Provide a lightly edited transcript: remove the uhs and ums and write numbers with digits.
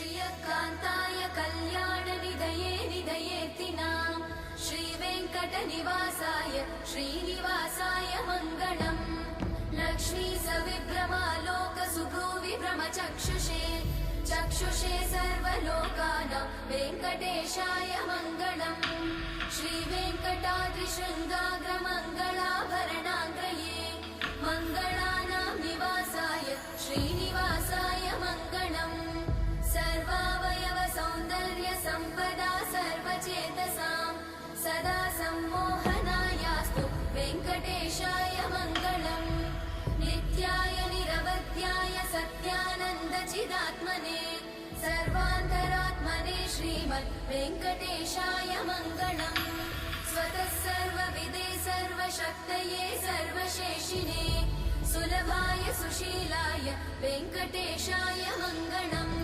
श्रियकान्ताय कल्याणनिधये निधयेऽर्थिनाम् श्रीवेङ्कटनिवासाय श्रीनिवासाय मङ्गलम् लक्ष्मी सविभ्रमालोकसुभ्रूविभ्रमचक्षुषे चक्षुषे सर्वलोकानां वेङ्कटेशाय मङ्गलम् श्रीवेङ्कटाद्रिशृङ्गाग्रमङ्गलाभरणाग्रये मङ्गलानां निवासाय श्रीनिवासाय मङ्गलम् सर्वावयव सौन्दर्य सम्पदा सर्वचेतसां सदा सम्मोहनायास्तु वेङ्कटेशाय मङ्गलम् नित्याय निरवध्याय सत्यानन्दचिदात्मने सर्वान्तरात्मने श्रीमद् वेङ्कटेशाय मङ्गलम् स्वतः सर्वविदे सर्वशक्तये सर्वशेषिणे सुलभाय सुशीलाय वेङ्कटेशाय मङ्गलम्।